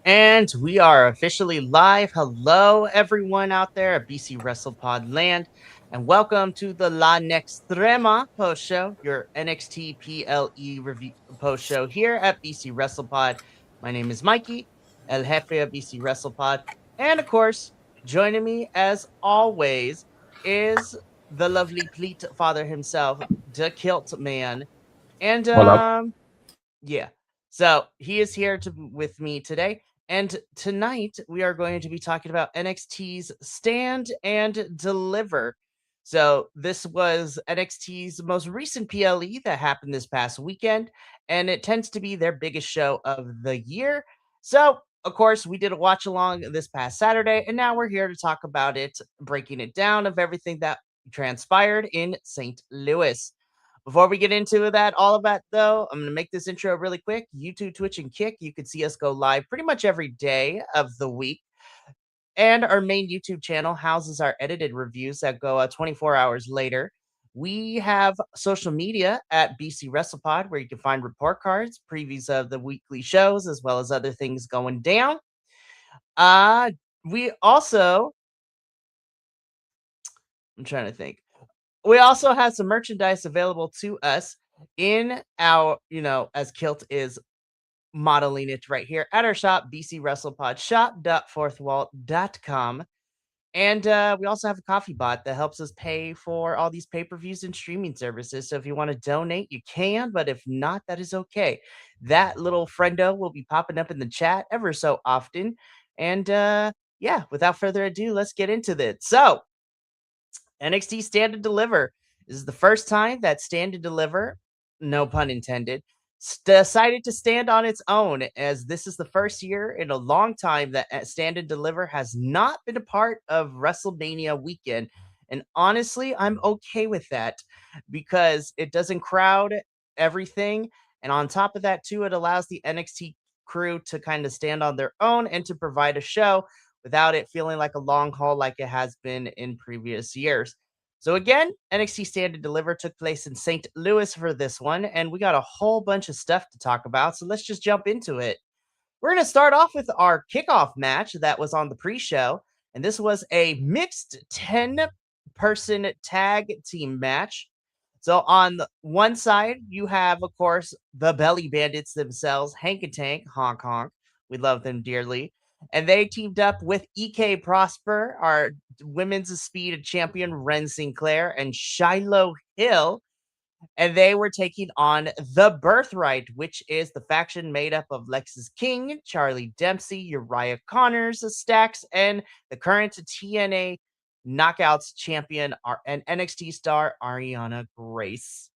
And we are officially live. Hello, everyone out there at BC WrestlePod land, and welcome to the La Nextrema post show, your NXT PLE review post show here at BC WrestlePod. My name is Mikey, El Jefe of BC WrestlePod, and of course, joining me as always is the lovely Pleat Father himself, the Kilt Man, and What up? yeah. So he is here with me today. And tonight we are going to be talking about NXT's Stand and Deliver. So this was NXT's most recent PLE that happened this past weekend, and it tends to be their biggest show of the year. So, of course, we did a watch along this past Saturday, and now we're here to talk about it, breaking it down of everything that transpired in St. Louis. Before we get into that, all of that though, I'm gonna make this intro really quick. YouTube, Twitch, and Kick, you can see us go live pretty much every day of the week. And our main YouTube channel houses our edited reviews that go 24 hours later. We have social media at BC WrestlePod, where you can find report cards, previews of the weekly shows, as well as other things going down. Uh, we also, I'm trying to think. We also have some merchandise available to us in our, as Kilt is modeling it right here at our shop, BC WrestlePod shop.fourthwall.com. And we also have a coffee bot that helps us pay for all these pay-per-views and streaming services. So if you want to donate, you can, but if not, that is okay. That little friendo will be popping up in the chat ever so often. And yeah, without further ado, let's get into this. So NXT Stand and Deliver. This is the first time that Stand and Deliver, no pun intended, decided to stand on its own, as this is the first year in a long time that Stand and Deliver has not been a part of WrestleMania weekend. And honestly, I'm okay with that because it doesn't crowd everything. And on top of that, too, it allows the NXT crew to kind of stand on their own and to provide a show without it feeling like a long haul like it has been in previous years. So again, NXT Stand and Deliver took place in St. Louis for this one, and we got a whole bunch of stuff to talk about. So let's just jump into it. We're going to start off with our kickoff match that was on the pre-show, and this was a mixed 10-person tag team match. So on the one side, you have, of course, the Belly Bandits themselves, Hank and Tank, honk honk. We love them dearly. And they teamed up with EK Prosper, our women's speed champion, Ren Sinclair, and Shiloh Hill. And they were taking on the Birthright, which is the faction made up of Lexus King, Charlie Dempsey, Uriah Connors, Stacks, and the current TNA Knockouts champion and NXT star Ariana Grace.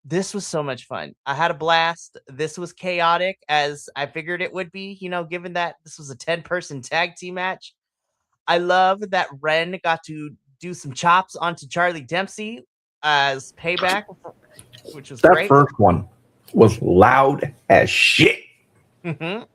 This was so much fun. I had a blast. This was chaotic as I figured it would be, given that this was a 10-person tag team match. I love that Ren got to do some chops onto Charlie Dempsey as payback, which was That great. first one was loud as shit. Mhm.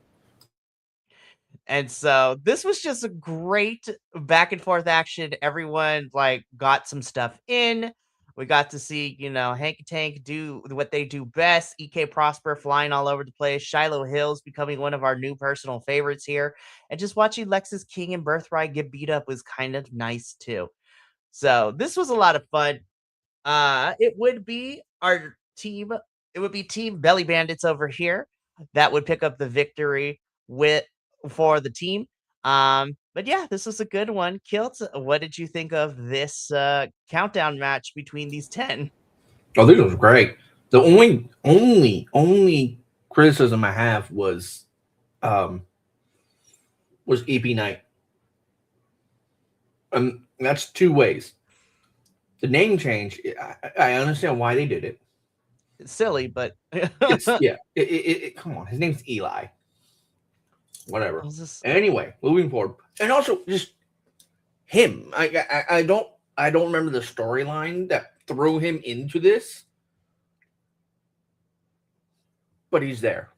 And so this was just a great back and forth action. Everyone got some stuff in. We got to see, Hank and Tank do what they do best. EK Prosper flying all over the place. Shiloh Hills becoming one of our new personal favorites here. And just watching Lexus King and Birthright get beat up was kind of nice too. So this was a lot of fun. It would be our team. It would be Team Belly Bandits over here that would pick up the victory with for the team. But yeah, this was a good one. Kilt, what did you think of this countdown match between these 10? Oh, this was great. The only criticism I have um was EP Night. That's two ways. The name change, I understand why they did it. It's silly, but It's yeah. Come on, his name's Eli. Whatever. was this Anyway, moving forward, and also just him. I don't remember the storyline that threw him into this, but he's there.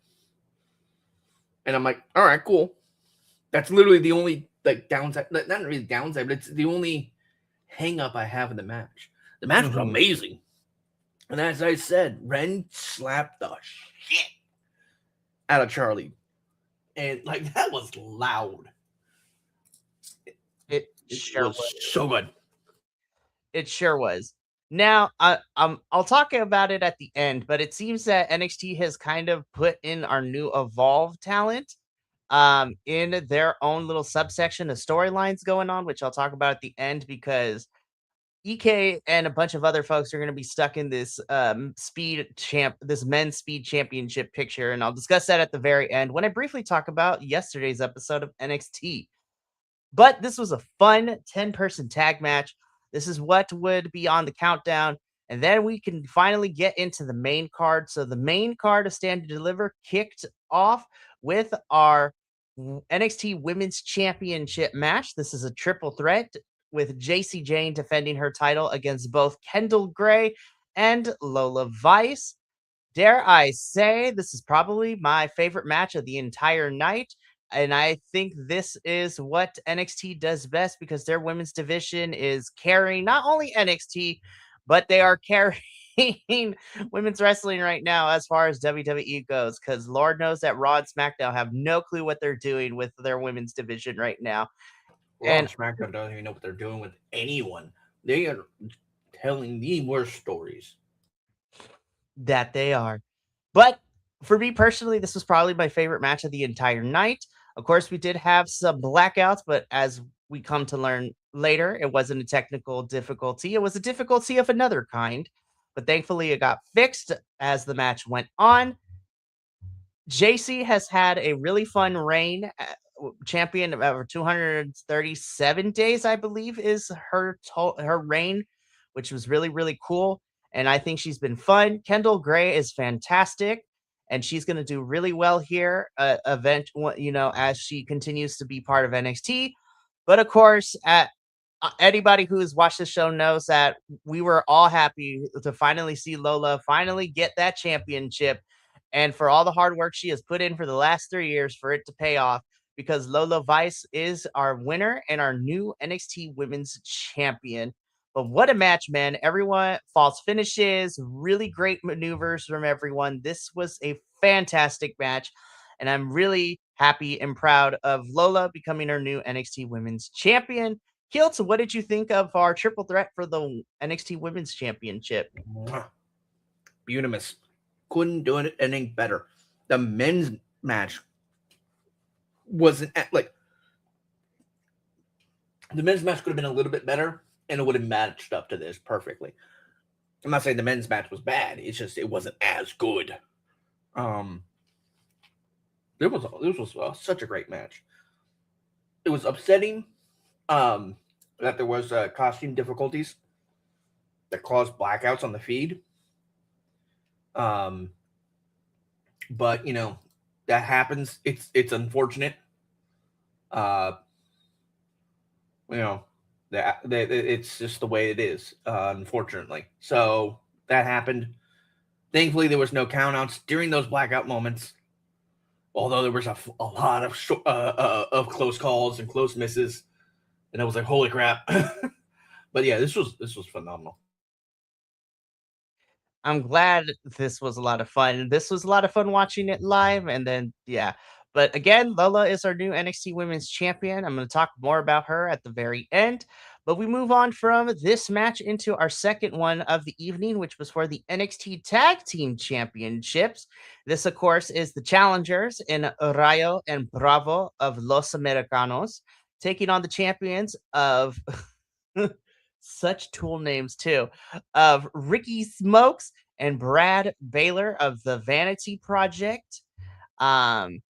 And I'm like, all right, cool. That's literally the only downside. Not really downside, but it's the only hang up I have in the match. The match was Mhm. amazing. And as I said, Ren slapped the shit out of Charlie. and like that was loud. It It sure was so good. It sure was. Now, I'll talk about it at the end, but it seems that NXT has kind of put in our new Evolve talent in their own little subsection of storylines going on, which I'll talk about at the end because EK and a bunch of other folks are going to be stuck in this this men's speed championship picture, and I'll discuss that at the very end when I briefly talk about yesterday's episode of NXT. But this was a fun 10-person tag match. This is what would be on the countdown. And then we can finally get into the main card. So the main card of Stand to Deliver kicked off with our NXT Women's Championship match. This is a triple threat with JC Jane defending her title against both Kendall Gray and Lola Vice. Dare I say, this is probably my favorite match of the entire night. And I think this is what NXT does best because their women's division is carrying not only NXT, but they are carrying women's wrestling right now as far as WWE goes. Because Lord knows that Raw and SmackDown have no clue what they're doing with their women's division right now. Raw And and SmackDown don't even know what they're doing with anyone. They are telling the worst stories. that they are. But for me personally, this was probably my favorite match of the entire night. Of course, we did have some blackouts, but as we come to learn later, it wasn't a technical difficulty. It was a difficulty of another kind. But thankfully, it got fixed as the match went on. JC has had a really fun reign. Champion of over 237 days, I believe, is her reign, which was really cool. And I think she's been fun. Kendall Gray is fantastic, and she's going to do really well here. As she continues to be part of NXT. But of course, anybody who's watched the show knows that we were all happy to finally see Lola finally get that championship and for all the hard work she has put in for the last 3 years for it to pay off because Lola Vice is our winner and our new NXT Women's Champion. But what a match, man. Everyone, false finishes, really great maneuvers from everyone. This was a fantastic match. And I'm really happy and proud of Lola becoming our new NXT Women's Champion. Kilt, what did you think of our triple threat for the NXT Women's Championship? Unimus couldn't do it anything better. The men's match wasn't like the men's match could have been a little bit better, and it would have matched up to this perfectly. I'm not saying the men's match was bad. It's just it wasn't as good. This was such a great match. It was upsetting that there was costume difficulties that caused blackouts on the feed. Um, but that happens. It's unfortunate. Uh, that it's just the way it is. Unfortunately, so that happened. Thankfully, there was no countouts during those blackout moments. Although there was a lot of close calls and close misses, and I was like, "Holy crap!" But yeah, this was phenomenal. I'm glad this was a lot of fun. This was a lot of fun watching it live. And then, yeah. But again, Lola is our new NXT Women's Champion. I'm going to talk more about her at the very end. But we move on from this match into our second one of the evening, which was for the NXT Tag Team Championships. This, of course, is the challengers in Rayo and Bravo of Los Americanos taking on the champions of such tool names, too, of Ricky Smokes and Brad Baylor of the Vanity Project. Um,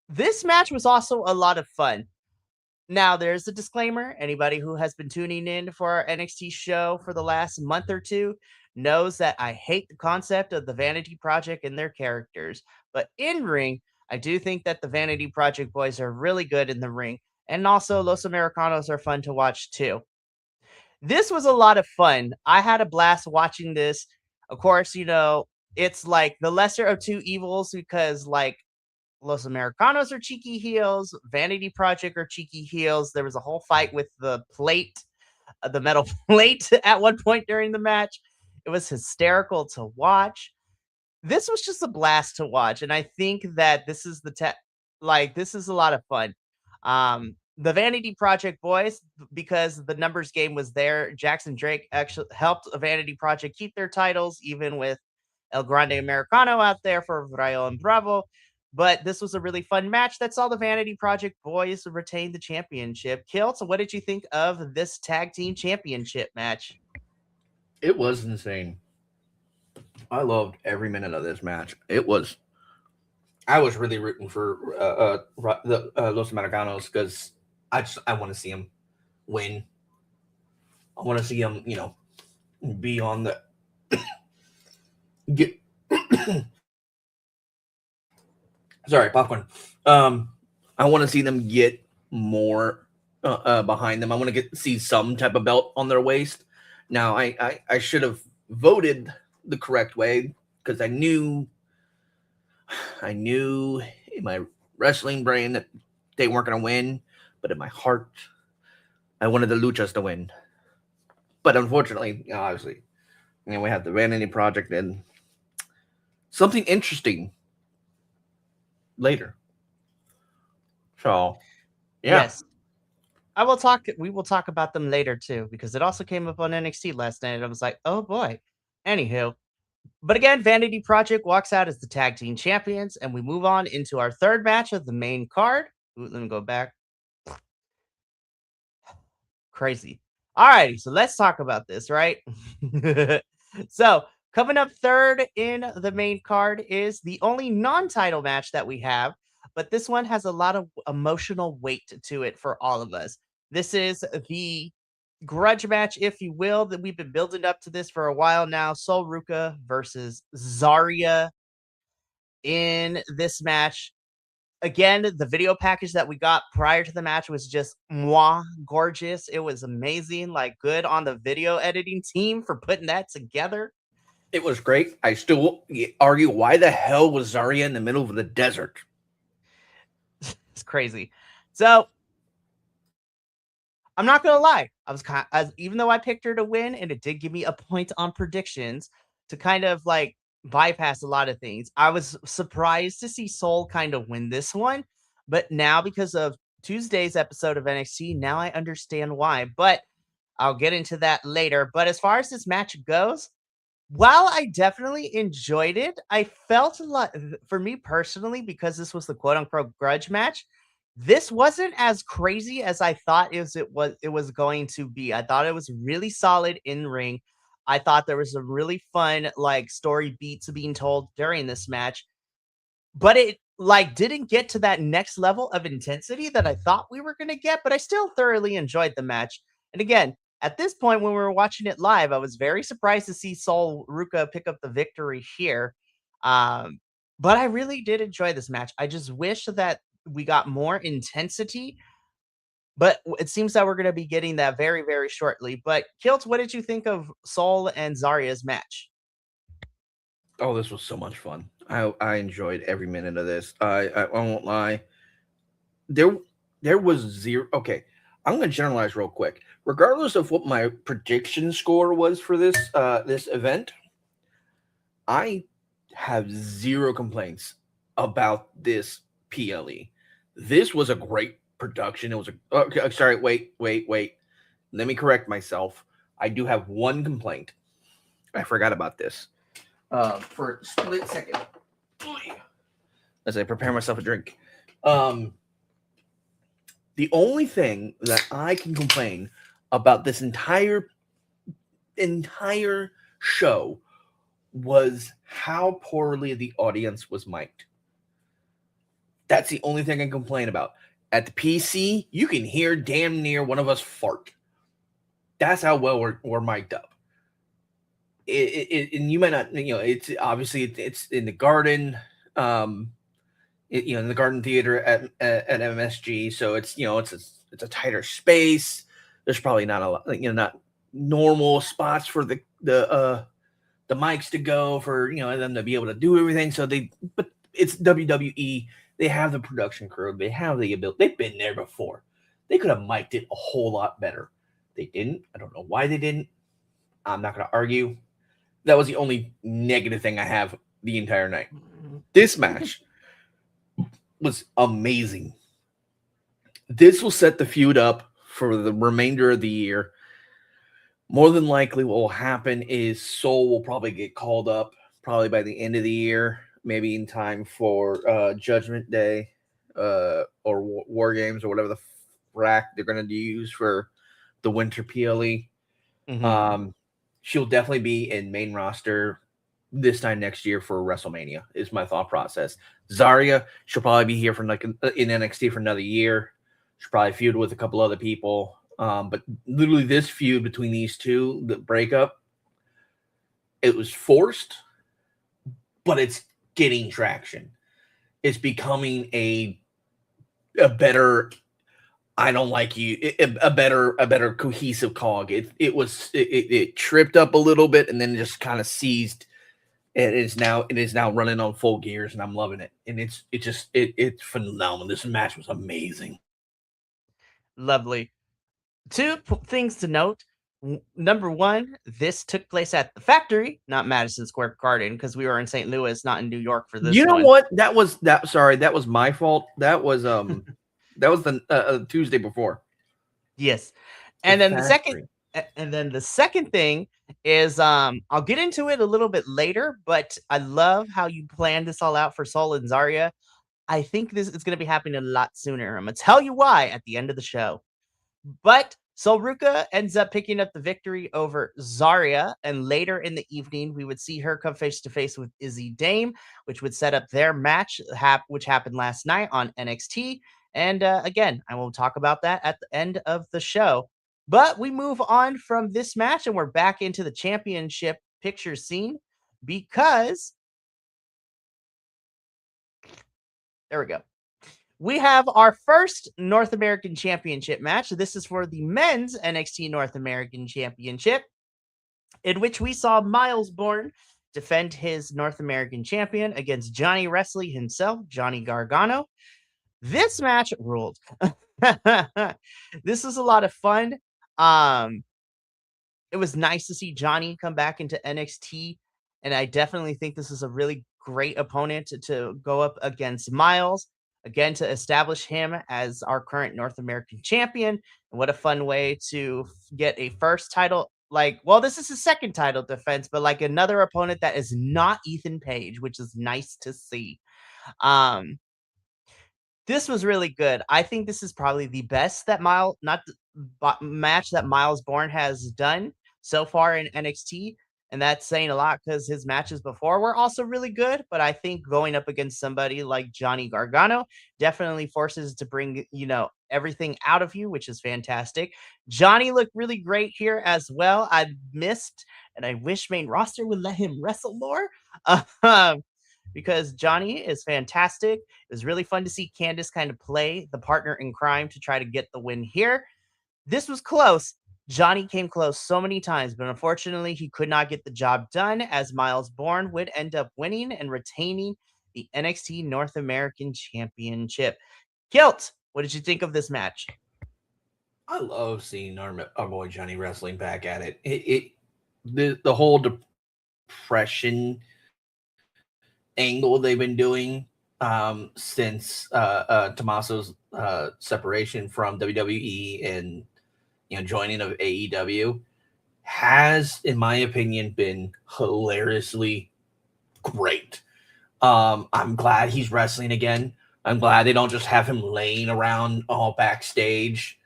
this match was also a lot of fun. Now, there's a disclaimer. Anybody who has been tuning in for our NXT show for the last month or two knows that I hate the concept of the Vanity Project and their characters. But in ring, I do think that the Vanity Project boys are really good in the ring. And also, Los Americanos are fun to watch too. This was a lot of fun. I had a blast watching this. Of course, it's like the lesser of two evils because like Los Americanos are cheeky heels, Vanity Project are cheeky heels. There was a whole fight with the plate, the metal plate at one point during the match. It was hysterical to watch. This was just a blast to watch, and I think that this is Like, this is a lot of fun. The Vanity Project boys, because the numbers game was there, Jackson Drake actually helped Vanity Project keep their titles, even with El Grande Americano out there for Rayo and Bravo. But this was a really fun match that saw the Vanity Project boys retain the championship. Kilt, what did you think of this tag team championship match? It was insane. I loved every minute of this match. It was. I was really rooting for the Los Americanos because I want to see them win. I want to see them, be on the get. Sorry, popcorn. I want to see them get more behind them. I want to get see some type of belt on their waist. Now, I should have voted the correct way because I knew in my wrestling brain that they weren't going to win, but in my heart, I wanted the Luchas to win. But unfortunately, obviously, we have the Vanity Project and something interesting later. So, yeah. Yes, we will talk about them later too, because it also came up on NXT last night. And I was like, oh boy. Anywho, but again, Vanity Project walks out as the tag team champions, and we move on into our third match of the main card. Ooh, let me go back. Crazy. Alrighty, so let's talk about this, right? So, coming up third in the main card is the only non title match that we have, but this one has a lot of emotional weight to it for all of us. This is the grudge match, if you will, that we've been building up to this for a while now. Sol Ruka versus Zarya in this match. Again, the video package that we got prior to the match was just gorgeous. It was amazing. Like, good on the video editing team for putting that together. It was great. I still argue why the hell was Zarya in the middle of the desert? It's crazy. So I'm not gonna lie. I was kind as even though I picked her to win, and it did give me a point on predictions to kind of like bypass a lot of things. I was surprised to see Soul kind of win this one, but now because of Tuesday's episode of NXT, now I understand why. But I'll get into that later. But as far as this match goes, while I definitely enjoyed it, I felt a lot for me personally, because this was the quote unquote grudge match. This wasn't as crazy as I thought it was going to be. I thought it was really solid in ring. I thought there was a really fun like story beats being told during this match, but it like didn't get to that next level of intensity that I thought we were going to get, but I still thoroughly enjoyed the match. And again, at this point when we were watching it live, I was very surprised to see Sol Ruka pick up the victory here. Um, but I really did enjoy this match. I just wish that we got more intensity, but it seems that we're going to be getting that very, very shortly. But Kilt, what did you think of Sol and Zarya's match? Oh, this was so much fun. I enjoyed every minute of this. I won't lie. There there was zero. Okay, I'm gonna generalize real quick. Regardless of what my prediction score was for this event, I have zero complaints about this PLE. This was a great production. It was a okay, sorry, wait. Let me correct myself. I do have one complaint. I forgot about this. For a split second, as I prepare myself a drink. Um, the only thing that I can complain about this entire show was how poorly the audience was mic'd. That's the only thing I can complain about. At the PC, you can hear damn near one of us fart. That's how well we're mic'd up. And you might not, it's obviously it's in the garden, in the garden theater at MSG, so it's a tighter space. There's probably not a lot, not normal spots for the mics to go for them to be able to do everything. But it's WWE. They have the production crew. They have the ability. They've been there before. They could have mic'd it a whole lot better. They didn't. I don't know why they didn't. I'm not going to argue. That was the only negative thing I have the entire night. This match was amazing. This will set the feud up for the remainder of the year. More than likely, what will happen is Soul will probably get called up probably by the end of the year, maybe in time for Judgment Day or War Games or whatever the frack they're going to use for the Winter PLE. Mhm. Um, she'll definitely be in main roster this time next year for WrestleMania. Is my thought process. Zarya, she'll probably be here for like in NXT for another year. She'll probably feud with a couple other people. But literally, this feud between these two, the breakup, it was forced, but it's getting traction. It's becoming a better I don't like you. A better cohesive cog. It tripped up a little bit and then just kind of seized. It is now running on full gears and I'm loving it. And it's phenomenal. This match was amazing. Lovely. Two things to note. Number one, this took place at the factory, not Madison Square Garden, because we were in St. Louis, not in New York for You this know one. what? That was that. Sorry, that was my fault. That was the Tuesday before Yes. the And then the second factory. and then the second thing is I'll get into it a little bit later, but I love how you planned this all out for Sol and Zarya. I think this is going to be happening a lot sooner. I'm going to tell you why at the end of the show. But Solruka ends up picking up the victory over Zarya, and later in the evening, we would see her come face to face with Izzy Dame, which would set up their match, which happened last night on NXT. And again, I will talk about that at the end of the show. But we move on from this match, and we're back into the championship picture scene because there we go. We have our first North American Championship match. This is for the men's NXT North American Championship, in which we saw Miles Bourne defend his North American champion against Johnny Wrestling himself, Johnny Gargano. This match ruled. This was a lot of fun. Um, it was nice to see Johnny come back into NXT, and I definitely think this is a really great opponent to go up against Miles. Again, to establish him as our current North American champion. And what a fun way to get a first title. Like, well, this is his second title defense, but like another opponent that is not Ethan Page, which is nice to see. Um, this was really good. I think this is probably the best that not match that Miles Bourne has done so far in NXT, and that's saying a lot because his matches before were also really good. But I think going up against somebody like Johnny Gargano definitely forces to bring everything out of you, which is fantastic. Johnny looked really great here as well. I missed, and I wish main roster would let him wrestle more. Um, because Johnny is fantastic. It was really fun to see Candice kind of play the partner in crime to try to get the win here. This was close. Johnny came close so many times, but unfortunately, he could not get the job done as Miles Bourne would end up winning and retaining the NXT North American Championship. Kilt, what did you think of this match? I love seeing our boy Johnny wrestling back at it. The whole depression angle they've been doing since Tommaso's separation from WWE and joining of AEW has, in my opinion, been hilariously great. I'm glad he's wrestling again. I'm glad they don't just have him laying around all backstage.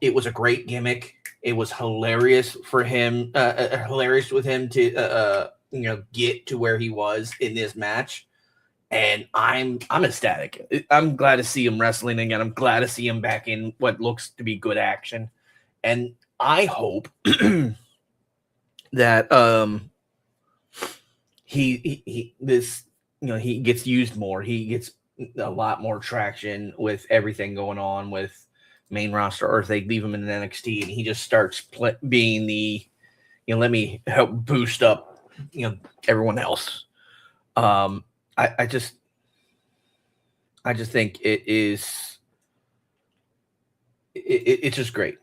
It was a great gimmick. It was hilarious for him, hilarious with him to get to where he was in this match. And I'm ecstatic. I'm glad to see him wrestling again. I'm glad to see him back in what looks to be good action. And I hope that he this he gets used more. He gets a lot more traction with everything going on with main roster, or if they leave him in NXT and he just starts being the let me help boost up everyone else. Um, I just think it's just great.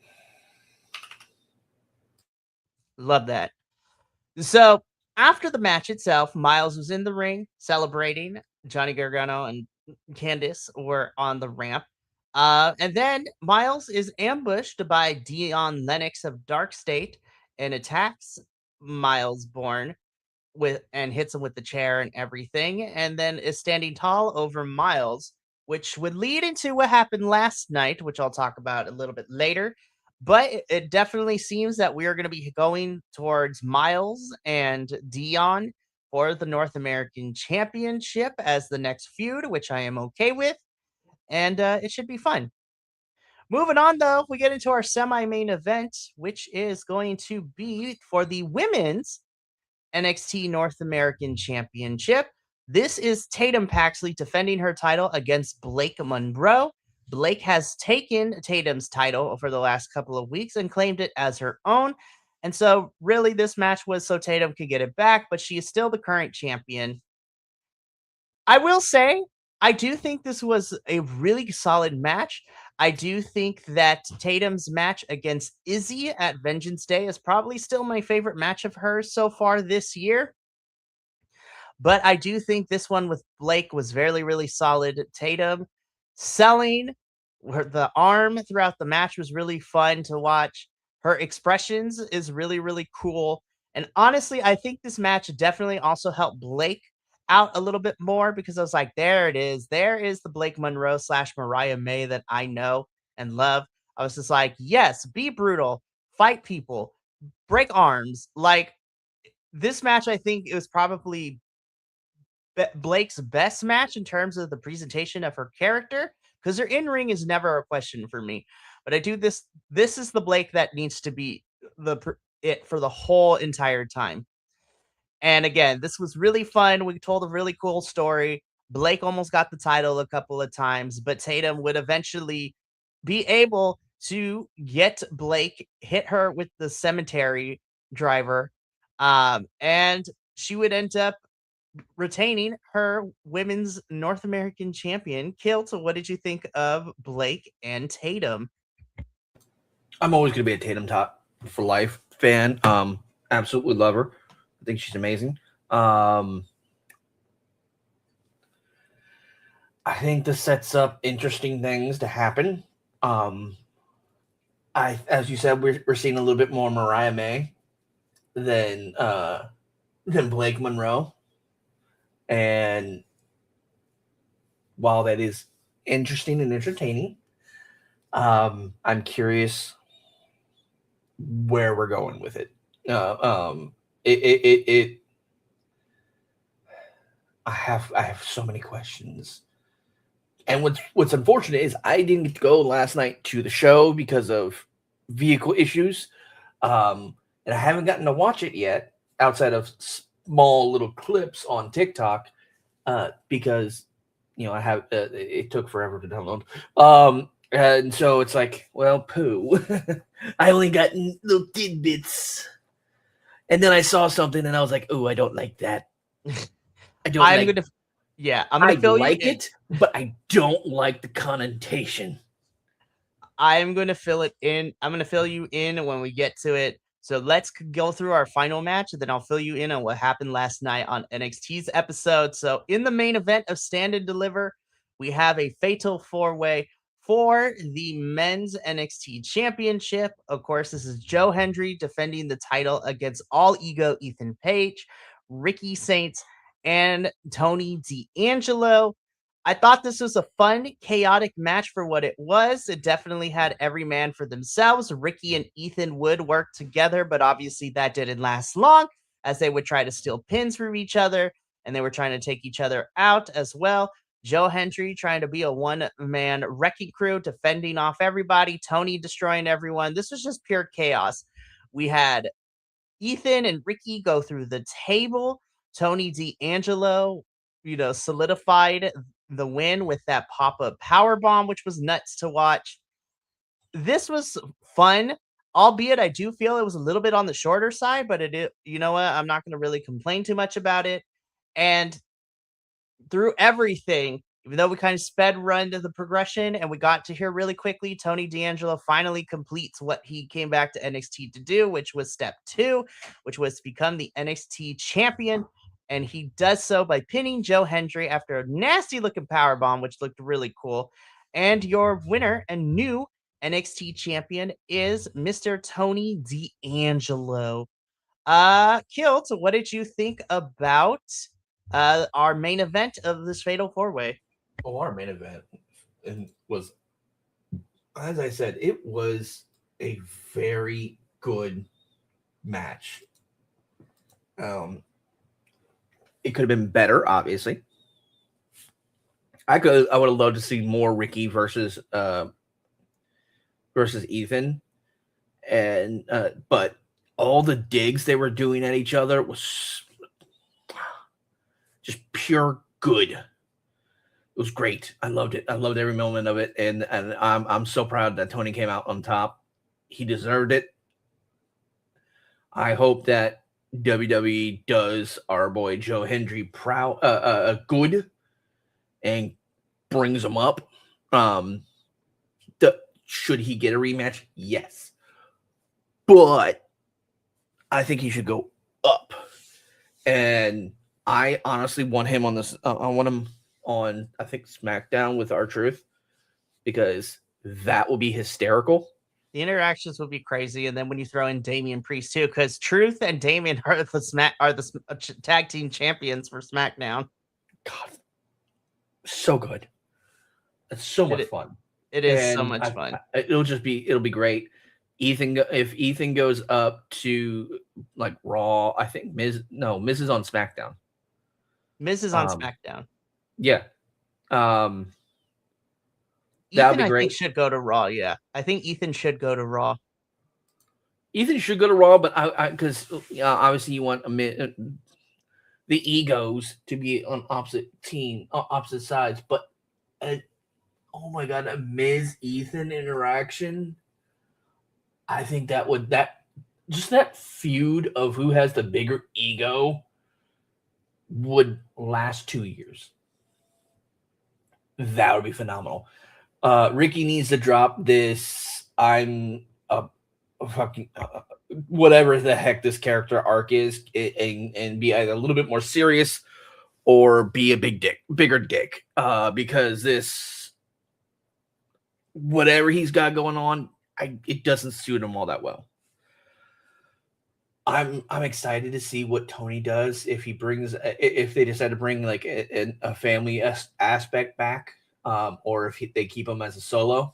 Love that. So after the match itself, Miles was in the ring celebrating Johnny Gargano and Candice were on the ramp. And then Miles is ambushed by Dion Lennox of Dark State and attacks Miles Bourne with and hits him with the chair and everything, and then is standing tall over Miles, which would lead into what happened last night, which I'll talk about a little bit later. But it definitely seems that we are going to be going towards Miles and Dion for the North American Championship as the next feud, which I am okay with, and it should be fun. Moving on, though, we get into our semi main event, which is going to be for the women's NXT North American Championship. This is Tatum Paxley defending her title against Blake Monroe. Blake has taken Tatum's title for the last couple of weeks and claimed it as her own. And so, really, this match was so Tatum could get it back, but she is still the current champion. I will say, I do think this was a really solid match. I do think that Tatum's match against Izzy at Vengeance Day is probably still my favorite match of hers so far this year. But I do think this one with Blake was very, really solid. Tatum selling the arm throughout the match was really fun to watch. Her expressions is really, really cool. And honestly, I think this match definitely also helped Blake out a little bit more because I was like, there it is. There is the Blake Monroe slash Mariah May that I know and love. I was just like, yes, be brutal, fight people, break arms. Like this match, I think it was probably Blake's best match in terms of the presentation of her character because her in ring is never a question for me. But I do this. This is the Blake that needs to be it for the whole entire time. And again, this was really fun. We told a really cool story. Blake almost got the title a couple of times, but Tatum would eventually be able to get Blake, hit her with the cemetery driver, and she would end up retaining her women's North American champion. Kilt, what did you think of Blake and Tatum? I'm always gonna be a Tatum top for life fan. Absolutely love her. I think she's amazing. I think this sets up interesting things to happen. Um, as you said, we're seeing a little bit more Mariah May than Blake Monroe, and while that is interesting and entertaining, I'm curious where we're going with it. Uh, um, it I have so many questions. And what's unfortunate is I didn't get to go last night to the show because of vehicle issues, and I haven't gotten to watch it yet outside of small little clips on TikTok because I have it took forever to download. And so it's like, well, poo. I only got little tidbits, and then I saw something, and I was like, oh, I don't like that. I don't I'm like. gonna, yeah, I'm I gonna fill you like in. it, but I don't like the connotation. I'm gonna fill it in. I'm gonna fill you in when we get to it. So let's go through our final match, and then I'll fill you in on what happened last night on NXT's episode. So in the main event of Stand and Deliver, we have a fatal four-way for the men's NXT championship. Of course, this is Joe Hendry defending the title against All Ego Ethan Page, Ricky Saints, and Tony D'Angelo. I thought this was a fun, chaotic match for what it was. It definitely had every man for themselves. Ricky and Ethan would work together, but obviously that didn't last long as they would try to steal pins from each other and they were trying to take each other out as well. Joe Hendry trying to be a one-man wrecking crew, defending off everybody, Tony destroying everyone. This was just pure chaos. We had Ethan and Ricky go through the table. Tony D'Angelo, solidified the win with that pop-up power bomb, which was nuts to watch. This was fun, albeit I do feel it was a little bit on the shorter side, but you know what? I'm not going to really complain too much about it. And through everything, even though we kind of sped run to the progression and we got to hear really quickly, Tony D'Angelo finally completes what he came back to NXT to do, which was step 2, which was to become the NXT champion. and he does so by pinning Joe Hendry after a nasty looking power bomb, which looked really cool. And your winner and new NXT champion is Mr. Tony D'Angelo. Kilt, what did you think about our main event of this Fatal 4-Way? Oh, our main event was, as I said, it was a very good match. It could have been better, obviously. I would have loved to see more Ricky versus Ethan, and but all the digs they were doing at each other was just pure good. It was great. I loved it. I loved every moment of it, and I'm so proud that Tony came out on top. He deserved it. I hope that WWE does our boy Joe Hendry good and brings him up. Should he get a rematch? Yes, but I think he should go up. And I honestly want him on this. I want him on, I think, SmackDown with R-Truth, because that will be hysterical. The interactions will be crazy, and then when you throw in Damian Priest too, because Truth and Damian are the tag team champions for SmackDown. God, so good. It's so much fun. It is so much fun. It'll be great. If Ethan goes up to like Raw, I think Miz is on SmackDown. Miz is on SmackDown. Yeah. Ethan, that'd be I great. think, should go to Raw. Yeah, I think Ethan should go to Raw. Ethan should go to Raw, but because obviously you want the egos to be on opposite sides. But oh my God, a Miz Ethan interaction. I think that feud of who has the bigger ego would last 2 years. That would be phenomenal. Ricky needs to drop this. I'm a fucking whatever the heck this character arc is, and be either a little bit more serious or be a bigger dick. Because this, whatever he's got going on, it doesn't suit him all that well. I'm excited to see what Tony does if they decide to bring like a family aspect back, or if they keep him as a solo.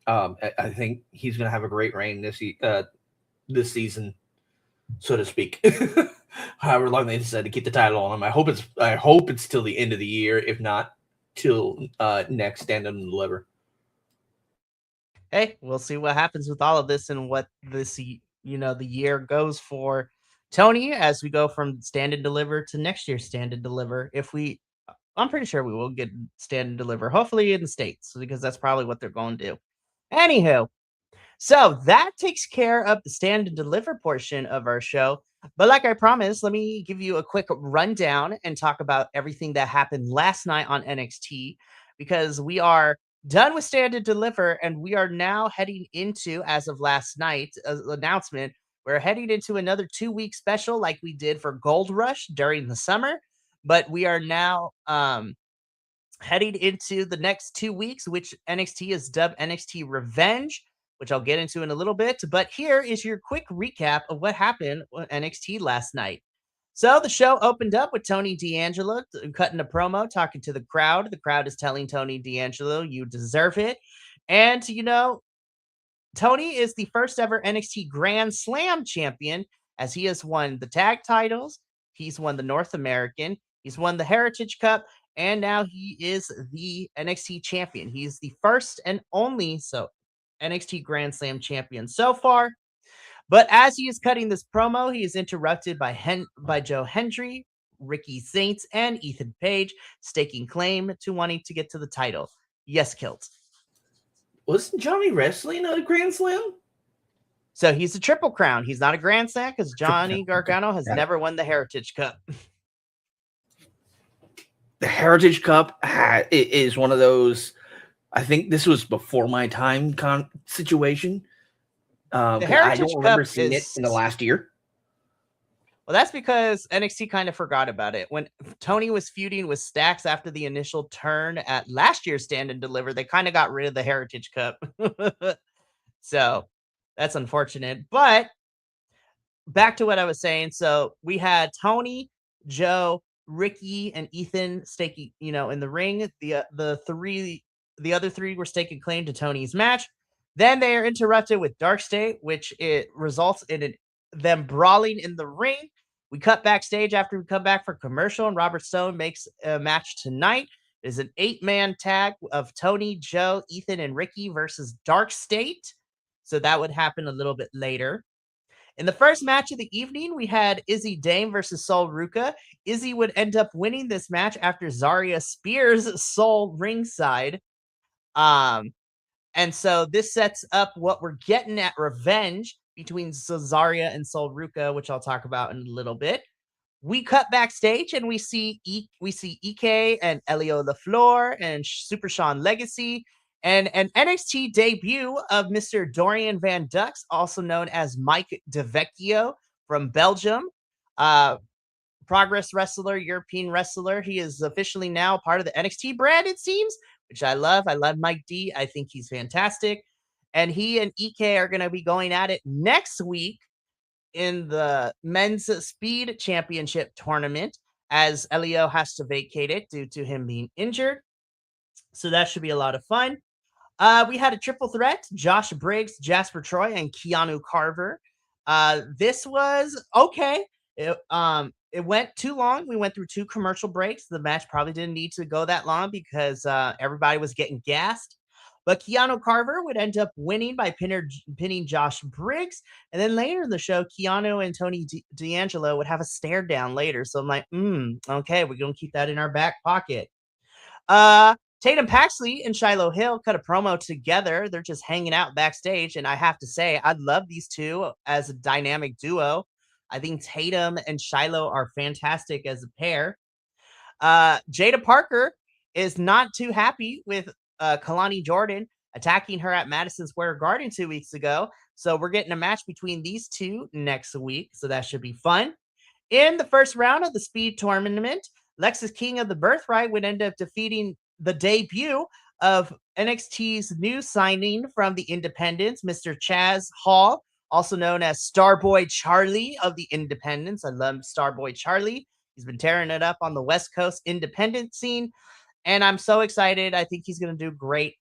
I think he's going to have a great reign this season, so to speak. However long they decide to keep the title on him, I hope it's till the end of the year, if not till next Stand Deliver. Hey, we'll see what happens with all of this and what this the year goes for Tony as we go from Stand and Deliver to next year's Stand and Deliver. I'm pretty sure we will get Stand and Deliver, hopefully in the States, because that's probably what they're going to do. Anywho, so that takes care of the Stand and Deliver portion of our show. But like I promised, let me give you a quick rundown and talk about everything that happened last night on NXT, because we are done with Stand and Deliver, and we are now heading into, as of last night's announcement, we're heading into another 2-week special like we did for Gold Rush during the summer. But we are now heading into the next 2 weeks, which NXT is dubbed NXT Revenge, which I'll get into in a little bit. But here is your quick recap of what happened on NXT last night. So the show opened up with Tony D'Angelo cutting a promo, talking to the crowd. The crowd is telling Tony D'Angelo, "You deserve it." And, Tony is the first ever NXT Grand Slam champion, as he has won the tag titles. He's won the North American. He's won the Heritage Cup. And now he is the NXT champion. He's the first and only NXT Grand Slam champion so far. But as he is cutting this promo, he is interrupted by Joe Hendry, Ricky Saints, and Ethan Page, staking claim to wanting to get to the title. Yes, Kilt. Wasn't Johnny wrestling a Grand Slam? So he's a Triple Crown. He's not a Grand Slam because Johnny Gargano has never won the Heritage Cup. The Heritage Cup is one of those. I think this was before my time situation. The Heritage I don't remember seeing it in the last year. Well, that's because NXT kind of forgot about it. When Tony was feuding with Stacks after the initial turn at last year's Stand and Deliver, they kind of got rid of the Heritage Cup. So that's unfortunate. But back to what I was saying. So we had Tony, Joe, Ricky, and Ethan staking, in the ring. The other three were staking claim to Tony's match. Then they are interrupted with Dark State, which it results in them brawling in the ring. We cut backstage after we come back for commercial, and Robert Stone makes a match tonight. It is an 8-man tag of Tony, Joe, Ethan, and Ricky versus Dark State. So that would happen a little bit later. In the first match of the evening, we had Izzy Dame versus Sol Ruka. Izzy would end up winning this match after Zarya spears Sol ringside. And so this sets up what we're getting at Revenge between Zarya and Sol Ruka, which I'll talk about in a little bit. We cut backstage and we see EK and Elio LaFleur and Super Sean Legacy and an NXT debut of Mr. Dorian Van Dux, also known as Mike DeVecchio from Belgium. Progress wrestler, European wrestler. He is officially now part of the NXT brand, it seems, which I love. I love Mike D. I think he's fantastic. And he and EK are going to be going at it next week in the men's speed championship tournament, as Elio has to vacate it due to him being injured. So that should be a lot of fun. We had a triple threat: Josh Briggs, Jasper Troy, and Keanu Carver. This was okay. It went too long. We went through 2 commercial breaks. The match probably didn't need to go that long because everybody was getting gassed. But Keanu Carver would end up winning by pinning Josh Briggs. And then later in the show, Keanu and Tony D'Angelo would have a stare down later. So I'm like, okay, we're going to keep that in our back pocket. Tatum Paxley and Shiloh Hill cut a promo together. They're just hanging out backstage. And I have to say, I love these two as a dynamic duo. I think Tatum and Shiloh are fantastic as a pair. Jada Parker is not too happy with Kalani Jordan attacking her at Madison Square Garden 2 weeks ago. So we're getting a match between these two next week. So that should be fun. In the first round of the Speed Tournament, Lexis King of the Birthright would end up defeating the debut of NXT's new signing from the Independents, Mr. Chaz Hall, also known as Starboy Charlie of the Independents. I love Starboy Charlie. He's been tearing it up on the West Coast independent scene, and I'm so excited. I think he's going to do great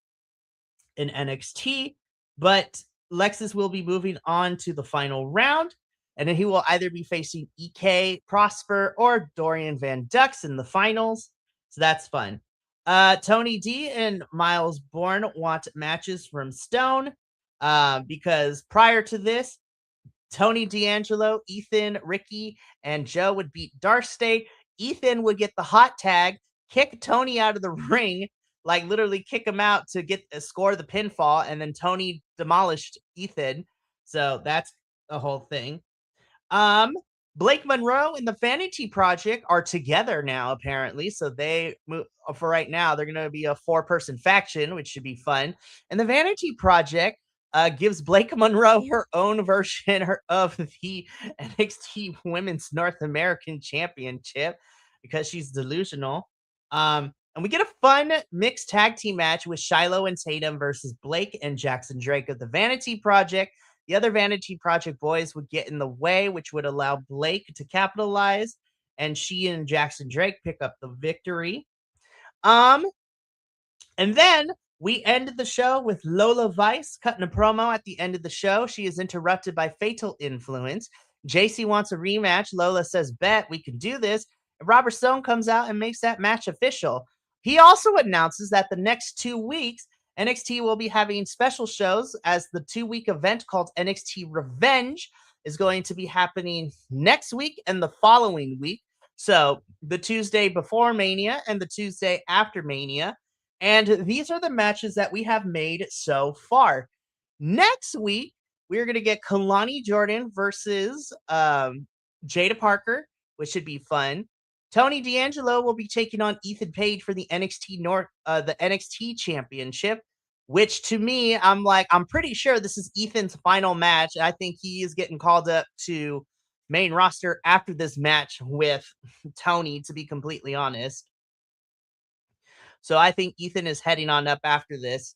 in NXT, but Lexis will be moving on to the final round, and then he will either be facing EK Prosper or Dorian Van Dux in the finals. So that's fun. Tony D and Miles Bourne want matches from Stone because prior to this, Tony D'Angelo, Ethan, Ricky, and Joe would beat Dark State. Ethan would get the hot tag, kick Tony out of the ring, like literally kick him out to get score the pinfall, and then Tony demolished Ethan. So that's the whole thing. Blake Monroe and the Vanity Project are together now, apparently. So they move for right now. They're going to be a 4-person faction, which should be fun. And the Vanity Project gives Blake Monroe her own version of the NXT Women's North American Championship because she's delusional. And we get a fun mixed tag team match with Shiloh and Tatum versus Blake and Jackson Drake of the Vanity Project. The other Vanity Project boys would get in the way, which would allow Blake to capitalize, and she and Jackson Drake pick up the victory. And then we ended the show with Lola Vice cutting a promo at the end of the show. She is interrupted by Fatal Influence. JC wants a rematch. Lola says, bet, we can do this. And Robert Stone comes out and makes that match official. He also announces that the next 2 weeks, NXT will be having special shows, as the 2-week event called NXT Revenge is going to be happening next week and the following week. So the Tuesday before Mania and the Tuesday after Mania. And these are the matches that we have made so far. Next week, we're going to get Kalani Jordan versus Jada Parker, which should be fun. Tony D'Angelo will be taking on Ethan Page for the NXT Championship, which to me, I'm pretty sure this is Ethan's final match. I think he is getting called up to main roster after this match with Tony, to be completely honest. So I think Ethan is heading on up after this.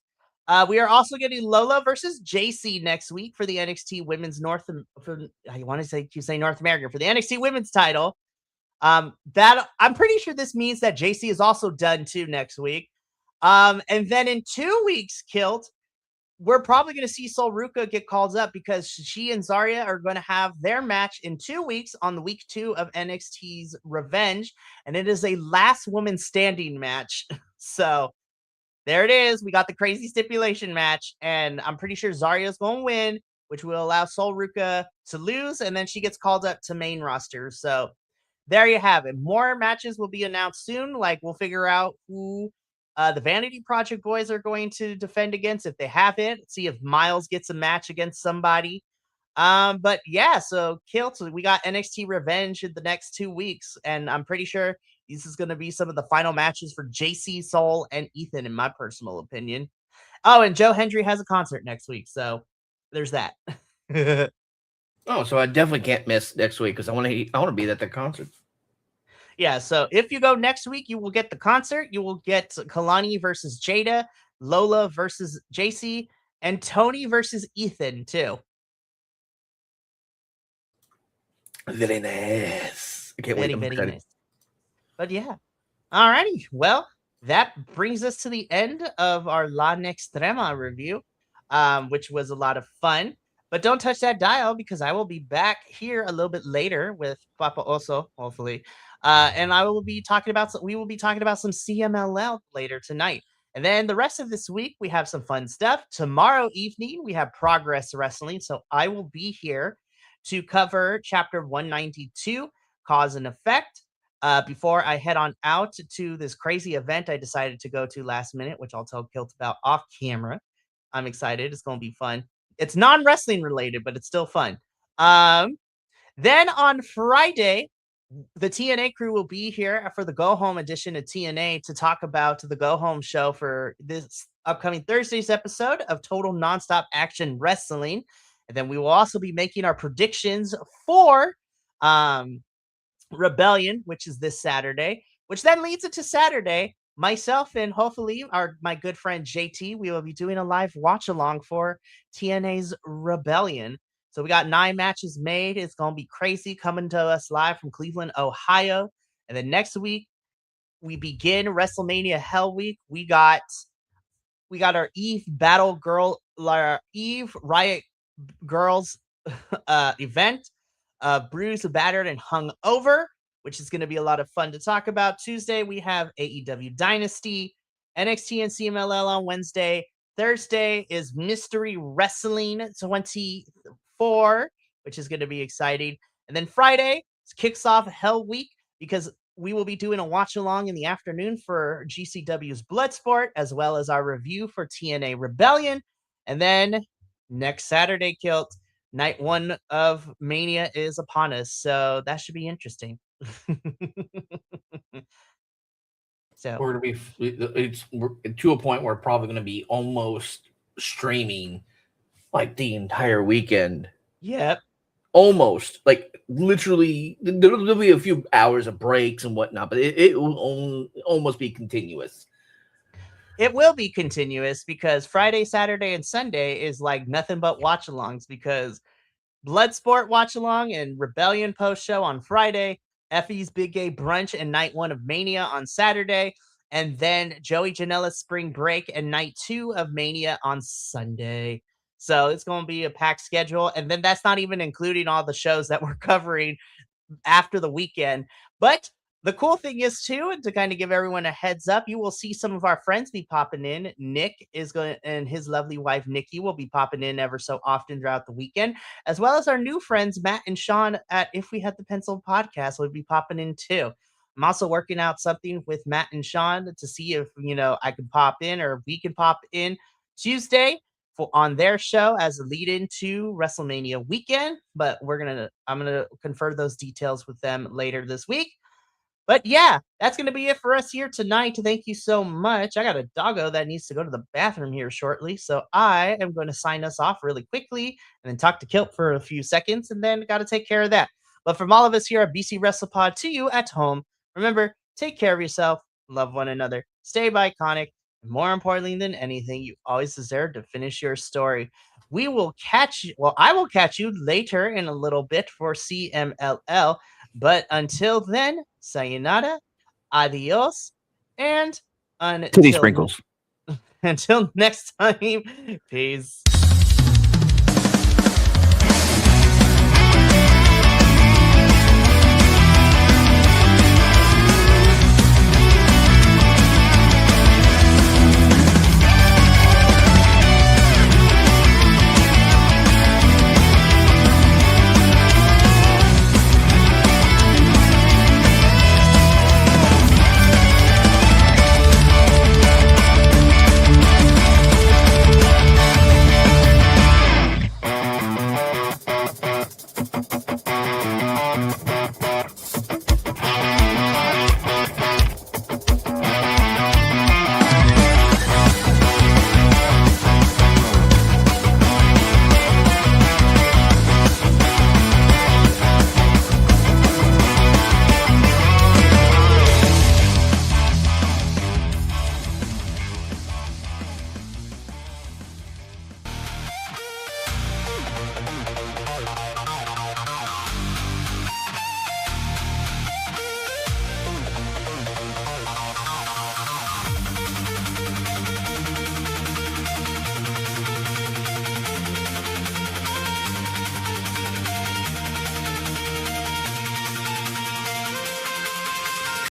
We are also getting Lola versus JC next week for the NXT Women's I want to say keep saying North America for the NXT Women's title. That I'm pretty sure this means that JC is also done too next week. And then in 2 weeks, Kilt, we're probably going to see Sol Ruka get called up because she and Zarya are going to have their match in 2 weeks on the week 2 of NXT's Revenge, and it is a last woman standing match. So there it is. We got the crazy stipulation match, and I'm pretty sure Zarya's going to win, which will allow Sol Ruka to lose, and then she gets called up to main roster. So there you have it. More matches will be announced soon. Like, we'll figure out who the Vanity Project boys are going to defend against if they have it. See if Miles gets a match against somebody. But yeah, so Kilt, we got NXT Revenge in the next 2 weeks, and I'm pretty sure this is going to be some of the final matches for JC, Soul, and Ethan, in my personal opinion. Oh, and Joe Hendry has a concert next week, so there's that. Oh, so I definitely can't miss next week because I want to be at the concert. Yeah, so if you go next week, you will get the concert. You will get Kalani versus Jada, Lola versus JC, and Tony versus Ethan too. Very nice. I can't wait. Very, I'm very excited. nice. But yeah. Alrighty. Well, that brings us to the end of our La Nextrema review, which was a lot of fun. But don't touch that dial because I will be back here a little bit later with Papa Oso, hopefully. And we will be talking about some CMLL later tonight. And then the rest of this week, we have some fun stuff. Tomorrow evening, we have Progress Wrestling. So I will be here to cover chapter 192, Cause and Effect. Before I head on out to this crazy event I decided to go to last minute, which I'll tell Kilt about off camera. I'm excited. It's going to be fun. It's non-wrestling related, but it's still fun. Then on Friday, the TNA crew will be here for the Go Home edition of TNA to talk about the Go Home show for this upcoming Thursday's episode of Total Nonstop Action Wrestling. And then we will also be making our predictions for Rebellion, which is this Saturday, which then leads it to Saturday. Myself and hopefully my good friend JT, we will be doing a live watch along for TNA's Rebellion. So we got 9 matches made. It's going to be crazy, coming to us live from Cleveland, Ohio. And then next week, we begin WrestleMania Hell Week. We got our Eve Battle Girl, our Eve Riot Girls event. Bruised, Battered, and Hung Over, which is going to be a lot of fun to talk about. Tuesday, we have AEW Dynasty, NXT and CMLL on Wednesday. Thursday is Mystery Wrestling 24, which is going to be exciting. And then Friday kicks off Hell Week because we will be doing a watch along in the afternoon for GCW's Bloodsport, as well as our review for TNA Rebellion. And then next Saturday, Kilt, night 1 of Mania is upon us, so that should be interesting. So We're gonna be we're to a point where we're probably gonna be almost streaming like the entire weekend. yep, Almost like literally, there'll be a few hours of breaks and whatnot, but it will almost be continuous. it will be continuous because Friday, Saturday, and Sunday is like nothing but watch alongs because Bloodsport watch along and Rebellion post show on Friday, Effie's Big Gay Brunch and night 1 of Mania on Saturday, and then Joey Janela's Spring Break and night 2 of Mania on Sunday. So it's going to be a packed schedule. And then that's not even including all the shows that we're covering after the weekend. But the cool thing is too, to kind of give everyone a heads up, you will see some of our friends be popping in. Nick is going and his lovely wife Nikki will be popping in ever so often throughout the weekend, as well as our new friends Matt and Sean at If We Had the Pencil podcast will be popping in too. I'm also working out something with Matt and Sean to see if I can pop in or we can pop in Tuesday on their show as a lead into WrestleMania weekend. But I'm gonna confer those details with them later this week. But yeah, that's going to be it for us here tonight. Thank you so much. I got a doggo that needs to go to the bathroom here shortly. So I am going to sign us off really quickly and then talk to Kilt for a few seconds and then got to take care of that. But from all of us here at BC WrestlePod to you at home, remember, take care of yourself, love one another, stay iconic, and more importantly than anything, you always deserve to finish your story. We will catch you. Well, I will catch you later in a little bit for CMLL. But until then, sayonara, adios, and Titty until sprinkles. until next time, peace.